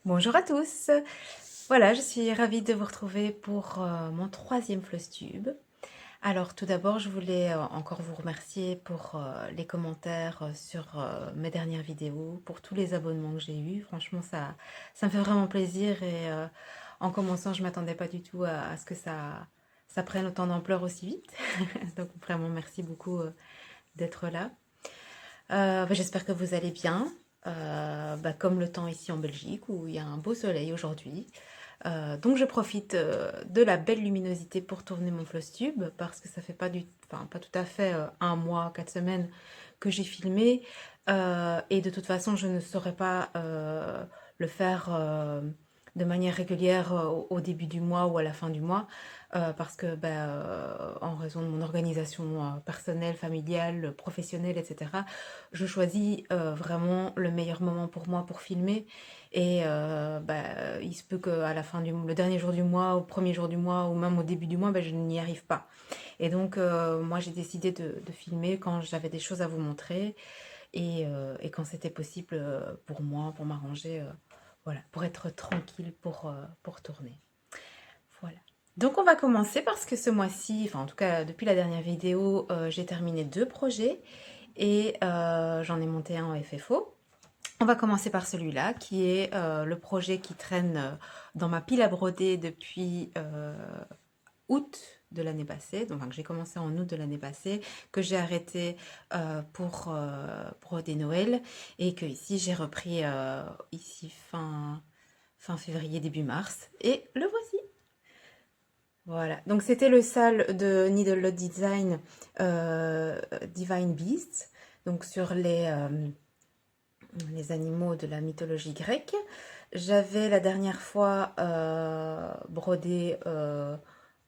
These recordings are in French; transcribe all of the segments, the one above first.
Bonjour à tous. Voilà, je suis ravie de vous retrouver pour mon troisième Flosstube. Alors tout d'abord, je voulais encore vous remercier pour les commentaires sur mes dernières vidéos, pour tous les abonnements que j'ai eus. Franchement, ça me fait vraiment plaisir et en commençant, je ne m'attendais pas du tout à ce que ça prenne autant d'ampleur aussi vite. Donc vraiment, merci beaucoup d'être là. J'espère que vous allez bien. Comme le temps ici en Belgique où il y a un beau soleil aujourd'hui. Donc je profite de la belle luminosité pour tourner mon Flosstube parce que ça fait pas tout à fait un mois, 4 semaines que j'ai filmé et de toute façon je ne saurais pas le faire de manière régulière au début du mois ou à la fin du mois parce que en raison de mon organisation personnelle, familiale, professionnelle, etc., je choisis vraiment le meilleur moment pour moi pour filmer et il se peut qu'à la fin le dernier jour du mois, au premier jour du mois ou même au début du mois, je n'y arrive pas. Et donc moi j'ai décidé de filmer quand j'avais des choses à vous montrer et quand c'était possible pour moi, pour m'arranger, voilà, pour être tranquille pour tourner. Voilà. Donc on va commencer parce que ce mois-ci, enfin en tout cas depuis la dernière vidéo, j'ai terminé 2 projets et j'en ai monté un en FFO. On va commencer par celui-là qui est le projet qui traîne dans ma pile à broder depuis août de l'année passée, donc que j'ai commencé en août de l'année passée, que j'ai arrêté pour broder Noël et que ici j'ai repris ici fin février, début mars et le voici. Voilà, donc c'était le sale de Needle Lot Design Divine Beasts, donc sur les animaux de la mythologie grecque. J'avais la dernière fois brodé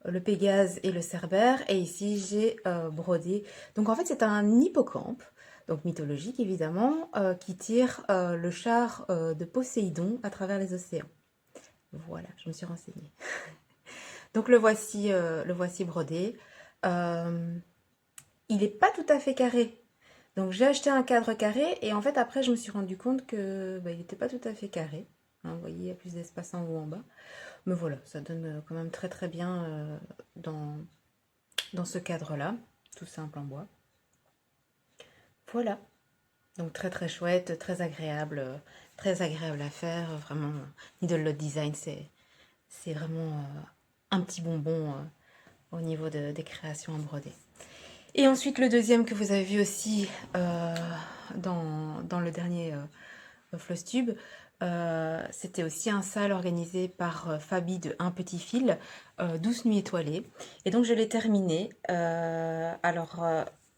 le Pégase et le Cerbère, et ici j'ai brodé. Donc en fait c'est un hippocampe, donc mythologique évidemment, qui tire le char de Poséidon à travers les océans. Voilà, je me suis renseignée. Donc le voici brodé. Euh, il n'est pas tout à fait carré. Donc j'ai acheté un cadre carré et en fait après je me suis rendu compte que il n'était pas tout à fait carré. Hein, vous voyez, il y a plus d'espace en haut en bas. Mais voilà, ça donne quand même très très bien dans ce cadre-là, tout simple en bois. Voilà, donc très très chouette, très agréable à faire. Vraiment, Needle Lot Design, c'est vraiment un petit bonbon au niveau des créations à broder. Et ensuite le deuxième que vous avez vu aussi dans le dernier Flosstube, c'était aussi un sale organisé par Fabi de Un Petit Fil, Douce Nuit Étoilée. Et donc je l'ai terminé.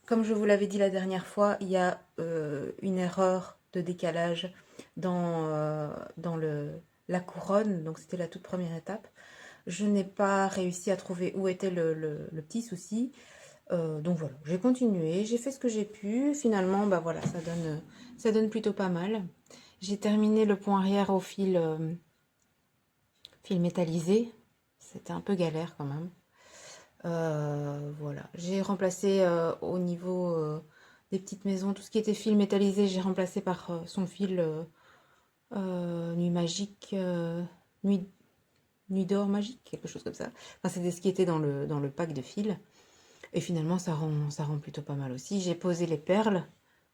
Comme je vous l'avais dit la dernière fois, il y a une erreur de décalage dans la couronne, donc c'était la toute première étape. Je n'ai pas réussi à trouver où était le petit souci. Donc voilà, j'ai continué, j'ai fait ce que j'ai pu. Finalement, voilà, ça donne plutôt pas mal. J'ai terminé le pont arrière au fil métallisé. C'était un peu galère quand même. Voilà, j'ai remplacé au niveau des petites maisons, tout ce qui était fil métallisé, j'ai remplacé par son fil nuit magique, nuit, nuit d'or magique, quelque chose comme ça. Enfin, c'était ce qui était dans le pack de fil. Et finalement, ça rend plutôt pas mal aussi. J'ai posé les perles.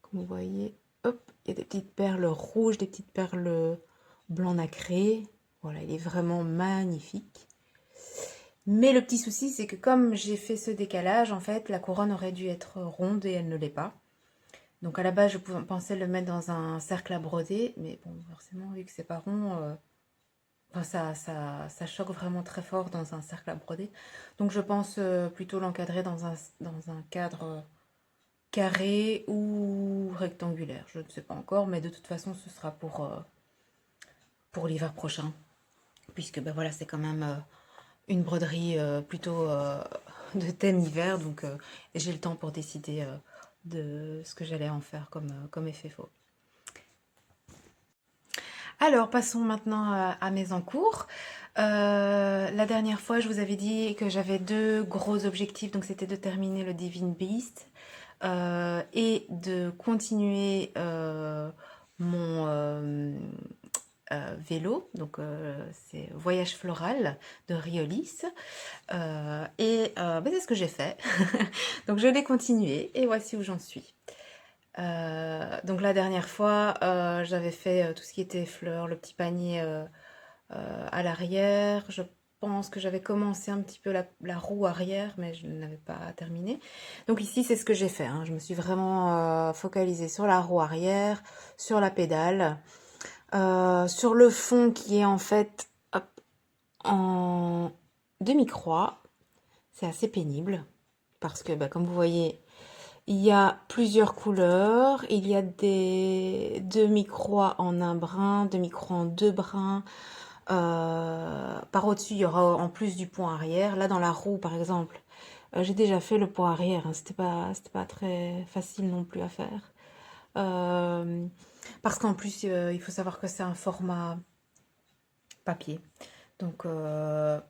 Comme vous voyez, hop, il y a des petites perles rouges, des petites perles blanc nacré. Voilà, il est vraiment magnifique. Mais le petit souci, c'est que comme j'ai fait ce décalage, en fait, la couronne aurait dû être ronde et elle ne l'est pas. Donc à la base, je pensais le mettre dans un cercle à broder, mais bon, forcément, vu que c'est pas rond, ça choque vraiment très fort dans un cercle à broder. Donc je pense plutôt l'encadrer dans un cadre carré ou rectangulaire. Je ne sais pas encore, mais de toute façon, ce sera pour l'hiver prochain. Puisque voilà, c'est quand même une broderie plutôt de thème hiver. Donc j'ai le temps pour décider de ce que j'allais en faire comme effet faux. Alors, passons maintenant à mes encours. La dernière fois, je vous avais dit que j'avais 2 gros objectifs. Donc, c'était de terminer le Divine Beast et de continuer mon vélo, donc c'est Voyage floral de Riolis. C'est ce que j'ai fait. Donc je l'ai continué et voici où j'en suis. Donc la dernière fois, j'avais fait tout ce qui était fleurs, le petit panier à l'arrière. Je pense que j'avais commencé un petit peu la roue arrière, mais je n'avais pas terminé. Donc ici, c'est ce que j'ai fait, hein. Je me suis vraiment focalisée sur la roue arrière, sur la pédale, sur le fond qui est en fait hop, en demi-croix. C'est assez pénible parce que, comme vous voyez, il y a plusieurs couleurs. Il y a des demi-croix en un brin, demi-croix en deux brins. Par au-dessus, il y aura en plus du pont arrière. Là, dans la roue, par exemple, j'ai déjà fait le pont arrière, hein. C'était pas très facile non plus à faire. Parce qu'en plus, il faut savoir que c'est un format papier. Donc,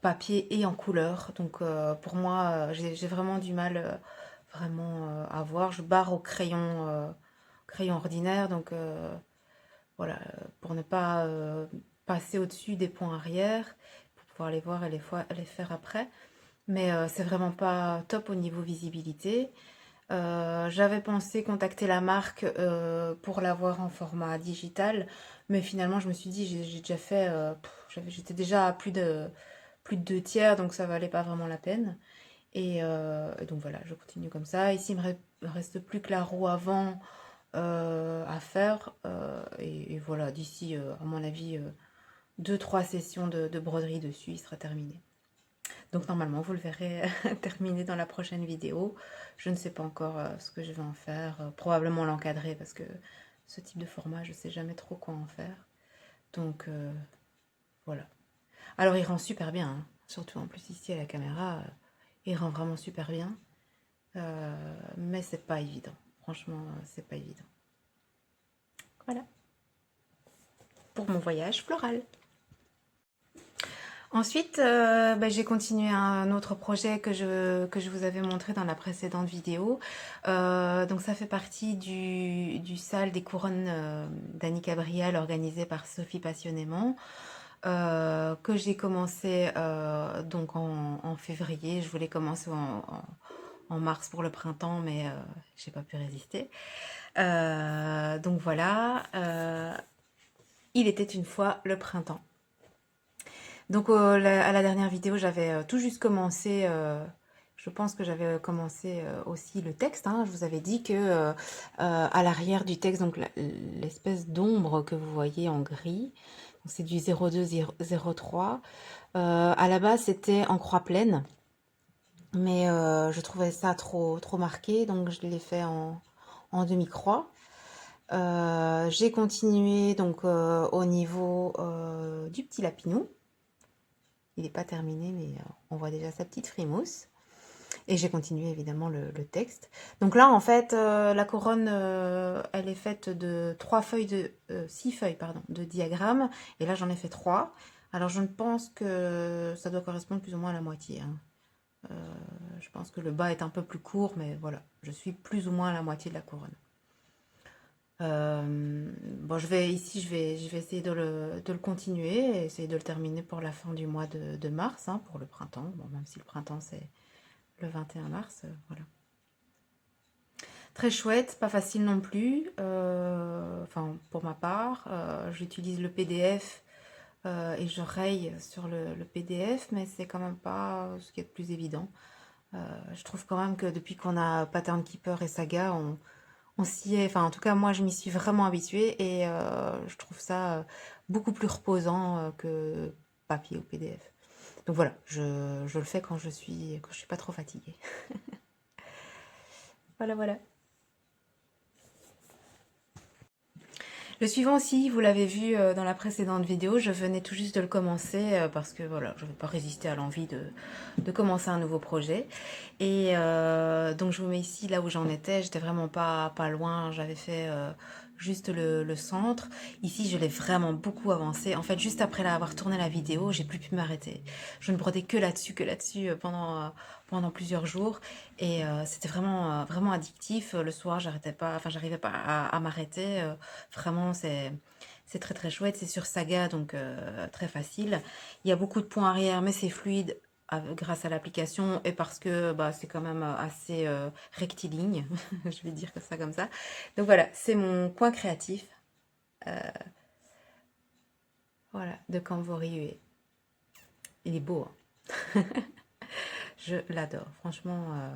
papier et en couleur. Donc, pour moi, j'ai vraiment du mal à voir. Je barre au crayon ordinaire. Donc, voilà, pour ne pas passer au-dessus des points arrière, pour pouvoir les voir et les faire après. Mais c'est vraiment pas top au niveau visibilité. J'avais pensé contacter la marque pour l'avoir en format digital, mais finalement je me suis dit j'ai déjà fait, j'étais déjà à plus de 2 tiers, donc ça valait pas vraiment la peine. Et donc voilà, je continue comme ça. Ici il me reste plus que la roue avant à faire, et voilà, d'ici à mon avis 2-3 sessions de broderie dessus, il sera terminé. Donc normalement, vous le verrez terminé dans la prochaine vidéo. Je ne sais pas encore ce que je vais en faire. Probablement l'encadrer parce que ce type de format, je ne sais jamais trop quoi en faire. Donc voilà. Alors il rend super bien, hein. Surtout en plus ici à la caméra, il rend vraiment super bien. Mais c'est pas évident. Franchement, c'est pas évident. Voilà. Pour mon voyage floral. Ensuite, j'ai continué un autre projet que je vous avais montré dans la précédente vidéo. Donc ça fait partie du salle des couronnes d'Annie Cabriel organisé par Sophie Passionnément, que j'ai commencé donc en février. Je voulais commencer en mars pour le printemps, mais j'ai pas pu résister. Donc voilà, il était une fois le printemps. Donc à la dernière vidéo, j'avais tout juste commencé, je pense que j'avais commencé aussi le texte, hein. Je vous avais dit que à l'arrière du texte, donc l'espèce d'ombre que vous voyez en gris, c'est du 0203. À la base, c'était en croix pleine, mais je trouvais ça trop marqué, donc je l'ai fait en demi-croix. J'ai continué donc au niveau du petit lapinou. Il n'est pas terminé, mais on voit déjà sa petite frimousse. Et j'ai continué évidemment le texte. Donc là, en fait, la couronne, elle est faite de 6 feuilles pardon, de diagrammes. Et là, j'en ai fait 3. Alors, je ne pense que ça doit correspondre plus ou moins à la moitié, hein. Je pense que le bas est un peu plus court, mais voilà, je suis plus ou moins à la moitié de la couronne. Bon, je vais essayer de le continuer et essayer de le terminer pour la fin du mois de mars, hein, pour le printemps. Bon, même si le printemps c'est le 21 mars, voilà. Très chouette, pas facile non plus. Enfin, pour ma part, j'utilise le PDF et je raye sur le PDF, mais c'est quand même pas ce qui est le plus évident. Je trouve quand même que depuis qu'on a Pattern Keeper et Saga, on s'y est, enfin en tout cas moi je m'y suis vraiment habituée et je trouve ça beaucoup plus reposant que papier ou PDF. Donc voilà, je le fais quand je suis pas trop fatiguée. Voilà. Le suivant aussi, vous l'avez vu dans la précédente vidéo, je venais tout juste de le commencer parce que voilà, je ne vais pas résister à l'envie de commencer un nouveau projet. Et donc je vous mets ici là où j'en étais, j'étais vraiment pas loin, j'avais fait juste le centre. Ici, je l'ai vraiment beaucoup avancé. En fait, juste après avoir tourné la vidéo, j'ai plus pu m'arrêter. Je ne brodais que là-dessus pendant pendant plusieurs jours et c'était vraiment, vraiment addictif. Le soir, j'arrêtais pas, enfin, j'arrivais pas à m'arrêter. Vraiment, c'est très très chouette. C'est sur Saga, donc très facile. Il y a beaucoup de points arrière, mais c'est fluide grâce à l'application et parce que bah, c'est quand même assez rectiligne, je vais dire ça comme ça. Donc voilà, c'est mon coin créatif, voilà, de Camvorrie. Il est beau, hein. Je l'adore, franchement.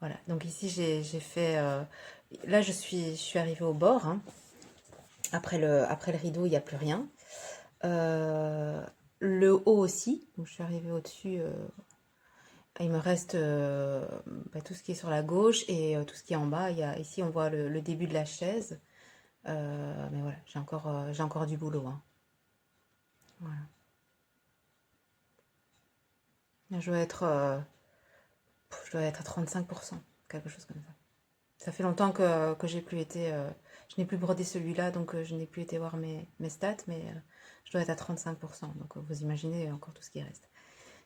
Voilà, donc ici j'ai fait... là je suis arrivée au bord, hein. Après le rideau, il n'y a plus rien. Euh, le haut aussi, donc je suis arrivée au-dessus. Il me reste bah, tout ce qui est sur la gauche et tout ce qui est en bas. Ici on voit le début de la chaise. Mais voilà, j'ai encore du boulot, hein. Voilà. Je dois être à 35%, quelque chose comme ça. Ça fait longtemps que j'ai plus été. Je n'ai plus brodé celui-là, donc je n'ai plus été voir mes stats, mais je dois être à 35%. Donc vous imaginez encore tout ce qui reste.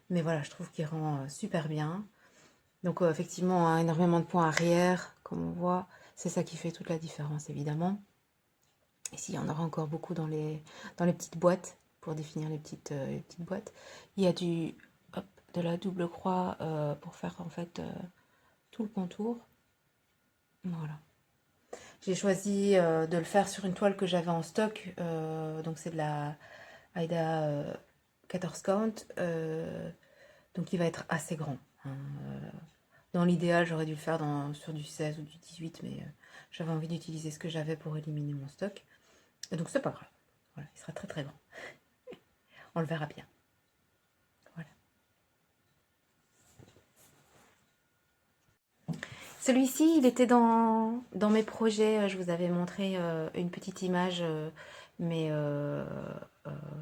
Mais voilà, je trouve qu'il rend super bien. Donc effectivement, hein, énormément de points arrière, comme on voit. C'est ça qui fait toute la différence, évidemment. Ici, il y en aura encore beaucoup dans les petites boîtes, pour définir les petites boîtes. Il y a hop, de la double croix pour faire en fait tout le contour. Voilà. J'ai choisi de le faire sur une toile que j'avais en stock. Donc c'est de la Aida 14 count. Donc il va être assez grand, hein. Dans l'idéal, j'aurais dû le faire sur du 16 ou du 18, mais j'avais envie d'utiliser ce que j'avais pour éliminer mon stock. Et donc c'est pas grave. Voilà, il sera très très grand. On le verra bien. Voilà. Celui-ci, il était dans mes projets. Je vous avais montré une petite image, mais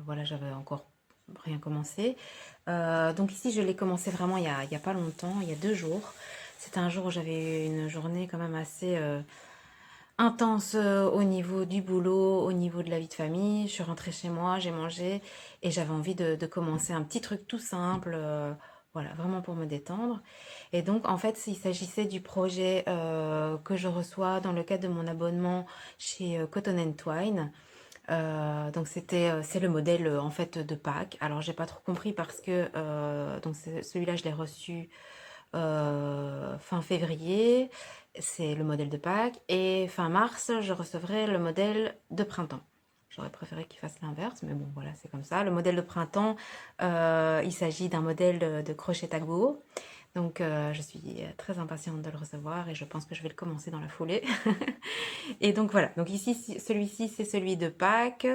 voilà, j'avais encore rien commencé. Donc ici, je l'ai commencé vraiment il y a pas longtemps, il y a 2 jours. C'était un jour où j'avais eu une journée quand même assez intense au niveau du boulot, au niveau de la vie de famille. Je suis rentrée chez moi, j'ai mangé et j'avais envie de commencer un petit truc tout simple, voilà, vraiment pour me détendre. Et donc, en fait, il s'agissait du projet que je reçois dans le cadre de mon abonnement chez Cotton and Twine. Donc c'est le modèle en fait de Pâques. Alors j'ai pas trop compris parce que donc celui-là je l'ai reçu fin février, c'est le modèle de Pâques, et fin mars, je recevrai le modèle de printemps. J'aurais préféré qu'il fasse l'inverse, mais bon, voilà, c'est comme ça. Le modèle de printemps, il s'agit d'un modèle de crochet à goût. Donc, je suis très impatiente de le recevoir et je pense que je vais le commencer dans la foulée. Et donc, voilà. Donc, ici, celui-ci, c'est celui de Pâques.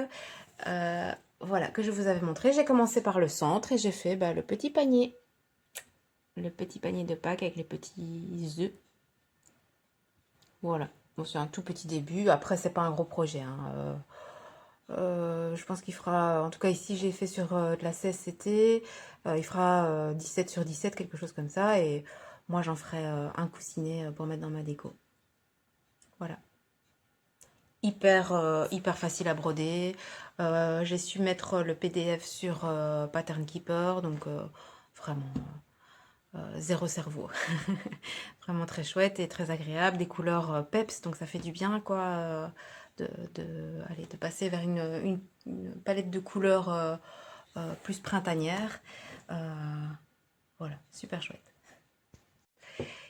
Euh, voilà, que je vous avais montré. J'ai commencé par le centre et j'ai fait bah, le petit panier. Le petit panier de Pâques avec les petits œufs. Voilà. Bon, c'est un tout petit début. Après, c'est pas un gros projet, hein. Je pense qu'il fera, en tout cas ici j'ai fait sur de la CSCT, il fera 17 sur 17, quelque chose comme ça. Et moi j'en ferai un coussinet pour mettre dans ma déco. Voilà. Hyper facile à broder. J'ai su mettre le PDF sur Pattern Keeper, donc vraiment zéro cerveau. Vraiment très chouette et très agréable, des couleurs peps, donc ça fait du bien quoi, de passer vers une palette de couleurs plus printanière. Voilà, super chouette.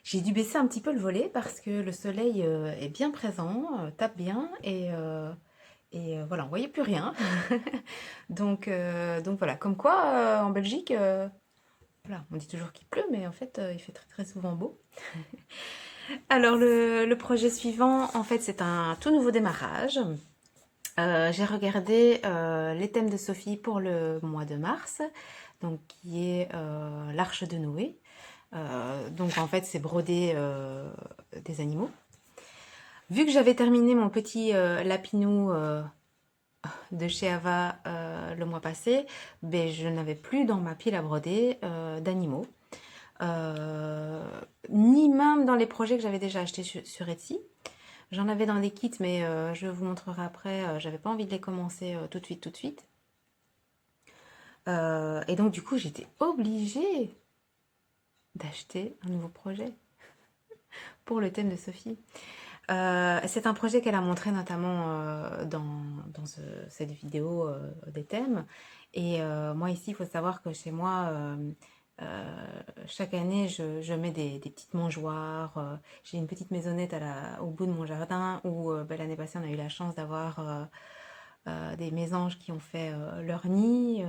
J'ai dû baisser un petit peu le volet parce que le soleil est bien présent, tape bien et voilà, on voyait plus rien. Donc voilà, comme quoi en Belgique, voilà, on dit toujours qu'il pleut, mais en fait il fait très très souvent beau. Alors le projet suivant, en fait, c'est un tout nouveau démarrage. J'ai regardé les thèmes de Sophie pour le mois de mars, donc qui est l'Arche de Noé. Donc en fait, c'est broder des animaux. Vu que j'avais terminé mon petit lapinou de chez Ava le mois passé, ben, je n'avais plus dans ma pile à broder d'animaux. Ni même dans les projets que j'avais déjà achetés sur Etsy. J'en avais dans des kits, mais je vous montrerai après. J'avais pas envie de les commencer tout de suite, tout de suite. Et donc du coup, j'étais obligée d'acheter un nouveau projet pour le thème de Sophie. C'est un projet qu'elle a montré notamment cette vidéo des thèmes. Et moi ici, il faut savoir que chez moi, chaque année, je mets des petites mangeoires. J'ai une petite maisonnette au bout de mon jardin où l'année passée, on a eu la chance d'avoir des mésanges qui ont fait leur nid.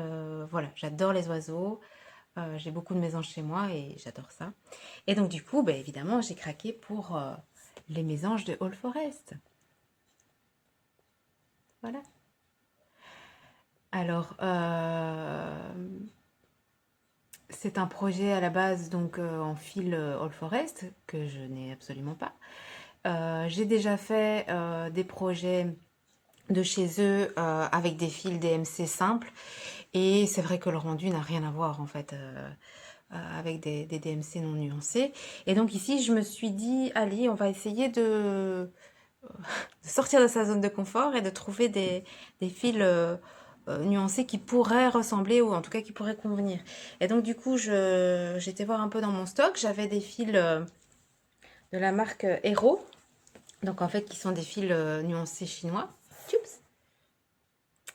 Voilà, j'adore les oiseaux. J'ai beaucoup de mésanges chez moi et j'adore ça. Et donc du coup, évidemment, j'ai craqué pour les mésanges de All Forest. Voilà. Alors, c'est un projet à la base donc en fil All Forest que je n'ai absolument pas. J'ai déjà fait des projets de chez eux avec des fils DMC simples et c'est vrai que le rendu n'a rien à voir en fait avec des DMC non nuancés. Et donc ici, je me suis dit, allez, on va essayer de sortir de sa zone de confort et de trouver des fils nuancés qui pourraient ressembler ou en tout cas qui pourraient convenir. Et donc du coup, j'étais voir un peu dans mon stock. J'avais des fils de la marque Hero. Donc en fait, qui sont des fils nuancés chinois. Tchups.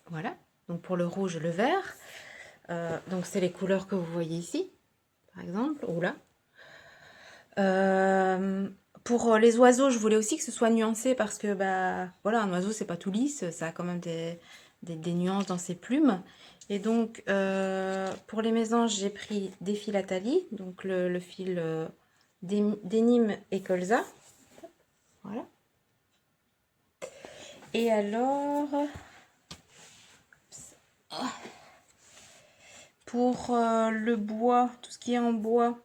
Voilà. Donc pour le rouge, le vert. Donc c'est les couleurs que vous voyez ici, par exemple, ou là. Pour les oiseaux, je voulais aussi que ce soit nuancé parce que voilà, un oiseau c'est pas tout lisse, ça a quand même des nuances dans ses plumes. Et donc pour les mésanges, j'ai pris des fils Atali, donc le fil Denim et Colza. Voilà. Et alors pour le bois, tout ce qui est en bois,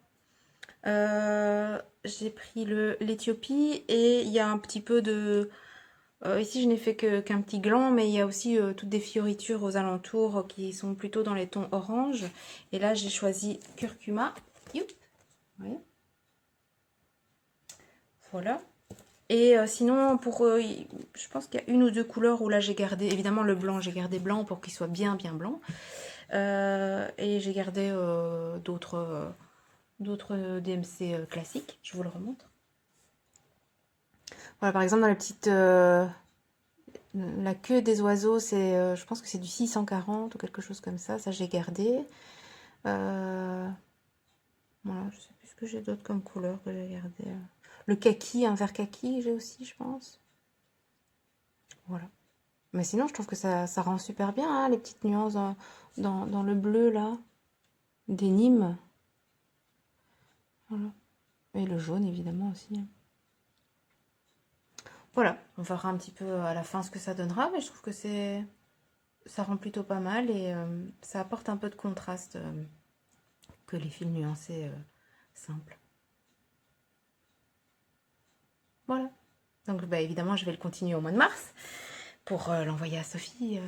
j'ai pris l'Éthiopie et il y a un petit peu de... ici, je n'ai fait qu'un petit gland, mais il y a aussi toutes des fioritures aux alentours qui sont plutôt dans les tons orange. Et là, j'ai choisi curcuma. Youp. Ouais. Voilà. Et sinon, je pense qu'il y a une ou deux couleurs où là, j'ai gardé, évidemment, le blanc, j'ai gardé blanc pour qu'il soit bien, bien blanc. Et j'ai gardé d'autres DMC classiques. Je vous le remontre. Voilà, par exemple, dans la petite... la queue des oiseaux, je pense que c'est du 640 ou quelque chose comme ça. Ça, j'ai gardé. Voilà, je sais plus ce que j'ai d'autre comme couleur que j'ai gardé. Le kaki, un vert kaki, j'ai aussi, je pense. Voilà. Mais sinon, je trouve que ça rend super bien, hein, les petites nuances dans le bleu, là. Des Nîmes. Voilà. Et le jaune, évidemment, aussi. Voilà, on verra un petit peu à la fin ce que ça donnera, mais je trouve que ça rend plutôt pas mal et ça apporte un peu de contraste que les fils nuancés simples. Voilà. Donc évidemment, je vais le continuer au mois de mars pour l'envoyer à Sophie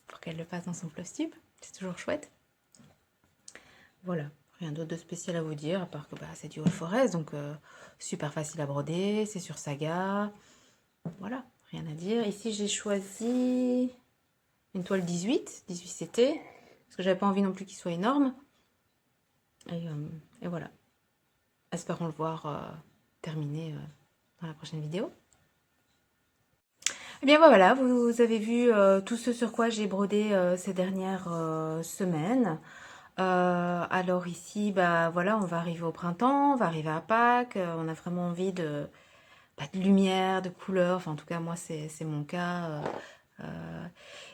pour qu'elle le passe dans son Flosstube. C'est toujours chouette. Voilà. Rien d'autre de spécial à vous dire, à part que c'est du All Forest, donc super facile à broder, c'est sur Saga. Voilà, rien à dire. Ici, j'ai choisi une toile 18 CT, parce que j'avais pas envie non plus qu'il soit énorme. Et voilà. Espérons le voir terminé dans la prochaine vidéo. Et bien voilà, vous avez vu tout ce sur quoi j'ai brodé ces dernières semaines. Alors ici, voilà, on va arriver au printemps, on va arriver à Pâques, on a vraiment envie de lumière, de couleurs, enfin en tout cas moi c'est mon cas.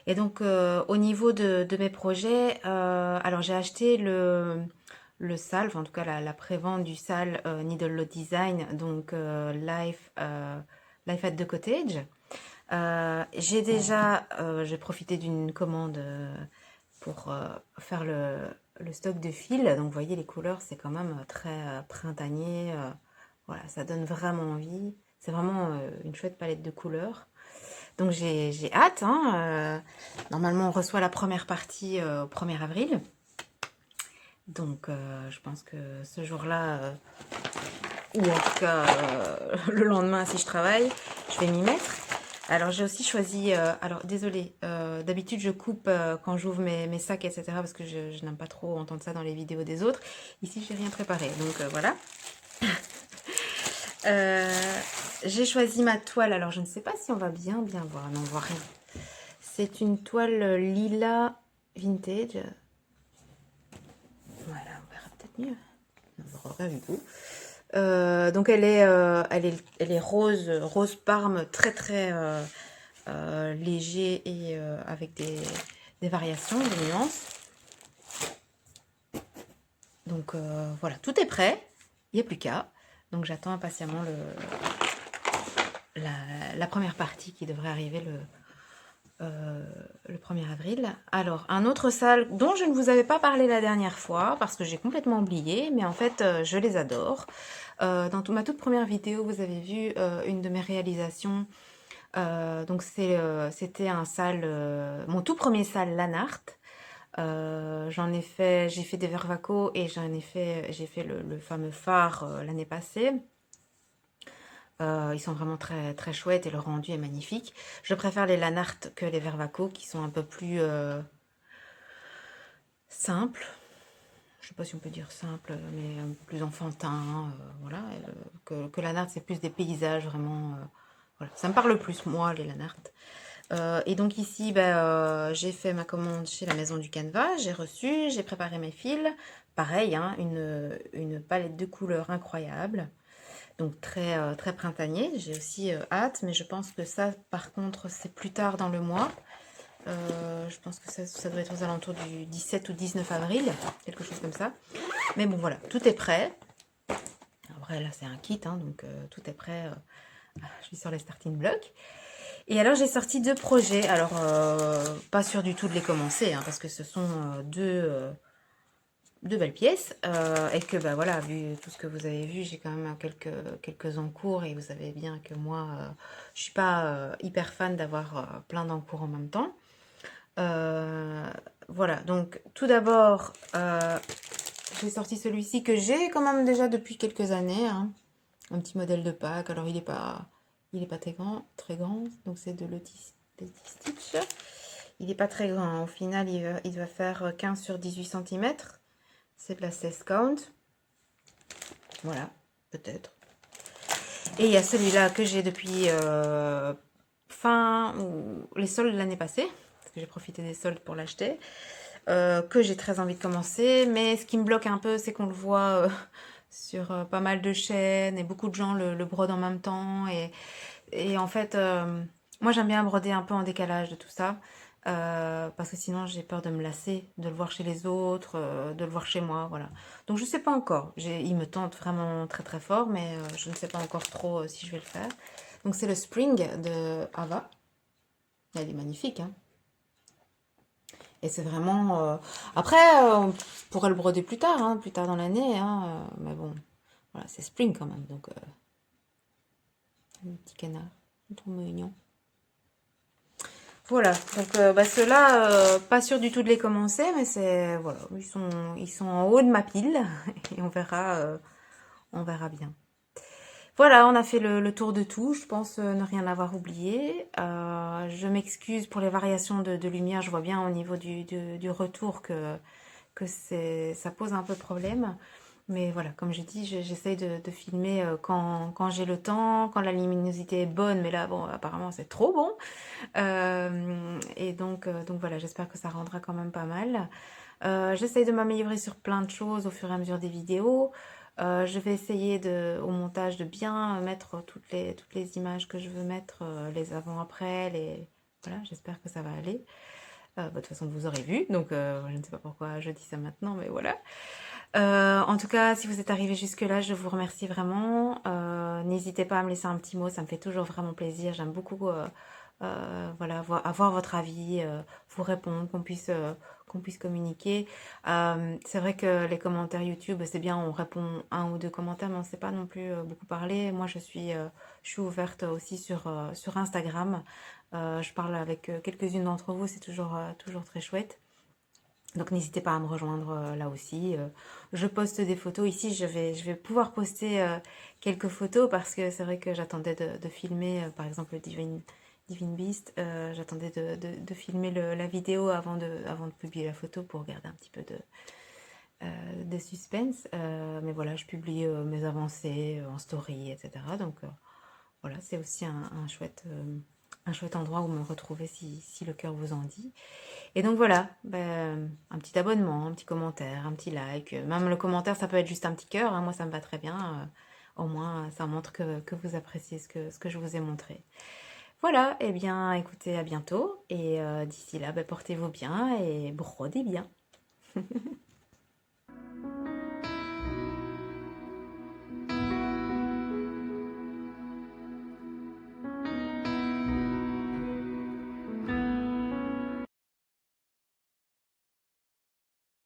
Et donc au niveau de mes projets, alors j'ai acheté le SAL, enfin en tout cas la prévente du SAL Needle Load Design, donc Life at the Cottage. J'ai profité d'une commande pour faire le stock de fils. Donc vous voyez les couleurs, c'est quand même très printanier. Voilà, ça donne vraiment envie. C'est vraiment une chouette palette de couleurs. Donc j'ai hâte. Hein, normalement, on reçoit la première partie au 1er avril. Donc je pense que ce jour-là, ou en tout cas le lendemain si je travaille, je vais m'y mettre. Alors j'ai aussi choisi, alors désolée, d'habitude je coupe quand j'ouvre mes sacs, etc. parce que je n'aime pas trop entendre ça dans les vidéos des autres. Ici j'ai rien préparé, donc voilà. Euh, j'ai choisi ma toile, alors je ne sais pas si on va bien voir, non on voit rien. C'est une toile lilas vintage. Voilà, on verra peut-être mieux. Non, on verra rien du tout. Donc elle est rose, rose parme, très léger et avec des variations, des nuances. Donc voilà, tout est prêt, il n'y a plus qu'à. Donc j'attends impatiemment la première partie qui devrait arriver le 1er avril. Alors, un autre salle dont je ne vous avais pas parlé la dernière fois, parce que j'ai complètement oublié, mais en fait, je les adore. Dans ma toute première vidéo, vous avez vu une de mes réalisations. Donc, c'était un salle, mon tout premier salle Lanart. J'ai fait des Vervaco et j'ai fait le fameux phare l'année passée. Ils sont vraiment très chouettes et le rendu est magnifique. Je préfère les Lanart que les Vervaco qui sont un peu plus simples. Je sais pas si on peut dire simple, mais un peu plus enfantin. Voilà. Que Lanart, c'est plus des paysages vraiment. Voilà. Ça me parle plus, moi, les Lanart. Et donc ici, j'ai fait ma commande chez la Maison du Canevas, j'ai reçu, j'ai préparé mes fils. Pareil, hein, une palette de couleurs incroyable. Donc très printanier. J'ai aussi hâte, mais je pense que ça, par contre, c'est plus tard dans le mois. Je pense que ça doit être aux alentours du 17 ou 19 avril, quelque chose comme ça. Mais bon, voilà, tout est prêt. Après, là, c'est un kit, hein, donc tout est prêt. Je suis sur les starting blocks. Et alors, j'ai sorti 2 projets. Alors, pas sûr du tout de les commencer, hein, parce que ce sont deux belles pièces. Et que, bah voilà, vu tout ce que vous avez vu, j'ai quand même quelques encours. Et vous savez bien que moi, je suis pas hyper fan d'avoir plein d'encours en même temps. Voilà, donc tout d'abord, j'ai sorti celui-ci que j'ai quand même déjà depuis quelques années, hein. Un petit modèle de Pâques. Alors il est pas très grand, donc c'est de Lottie Stitch. Il n'est pas très grand, hein. Au final il va faire 15 sur 18 cm. C'est de la 16 count. Voilà, peut-être. Et il y a celui-là que j'ai depuis les soldes de l'année passée, parce que j'ai profité des soldes pour l'acheter. Que j'ai très envie de commencer, mais ce qui me bloque un peu, c'est qu'on le voit sur pas mal de chaînes et beaucoup de gens le brodent en même temps. Et en fait, moi j'aime bien broder un peu en décalage de tout ça, parce que sinon j'ai peur de me lasser, de le voir chez les autres, de le voir chez moi, voilà. Donc je sais pas encore, il me tente vraiment très fort, mais je ne sais pas encore trop si je vais le faire. Donc c'est le Spring de Ava. Elle est magnifique, hein. Et c'est vraiment... Après, on pourrait le broder plus tard, hein, plus tard dans l'année, hein, mais bon, voilà, c'est Spring quand même, donc un petit canard, trop mignon. Voilà, donc ceux-là, pas sûr du tout de les commencer, mais c'est voilà, ils sont en haut de ma pile et on verra bien. Voilà, on a fait le tour de tout. Je pense ne rien avoir oublié. Je m'excuse pour les variations de lumière. Je vois bien au niveau du retour que ça pose un peu de problème. Mais voilà, comme j'ai dit, j'essaye de filmer quand j'ai le temps, quand la luminosité est bonne. Mais là, bon, apparemment, c'est trop bon. Et donc voilà, j'espère que ça rendra quand même pas mal. J'essaye de m'améliorer sur plein de choses au fur et à mesure des vidéos. Je vais essayer au montage de bien mettre toutes les images que je veux mettre, les avant-après, voilà, j'espère que ça va aller. De toute façon, vous aurez vu, donc je ne sais pas pourquoi je dis ça maintenant, mais voilà. En tout cas, si vous êtes arrivé jusque-là, je vous remercie vraiment. N'hésitez pas à me laisser un petit mot, ça me fait toujours vraiment plaisir. J'aime beaucoup voilà, avoir votre avis, vous répondre, qu'on puisse communiquer. C'est vrai que les commentaires YouTube, c'est bien, on répond un ou deux commentaires, mais on ne sait pas non plus beaucoup parler. Moi, je suis ouverte aussi sur Instagram. Je parle avec quelques-unes d'entre vous, c'est toujours très chouette. Donc n'hésitez pas à me rejoindre là aussi. Je poste des photos. Ici, je vais pouvoir poster quelques photos parce que c'est vrai que j'attendais de filmer, par exemple, le Divine Beast. J'attendais de filmer la vidéo avant de publier la photo pour garder un petit peu de suspense. Mais voilà, je publie mes avancées en story, etc. Donc voilà, c'est aussi un chouette endroit où me retrouver si le cœur vous en dit. Et donc voilà, ben, un petit abonnement, un petit commentaire, un petit like. Même le commentaire, ça peut être juste un petit cœur, hein, moi ça me va très bien. Au moins, ça montre que vous appréciez ce que je vous ai montré. Voilà, et bien écoutez, à bientôt. Et d'ici là, ben, portez-vous bien et brodez bien.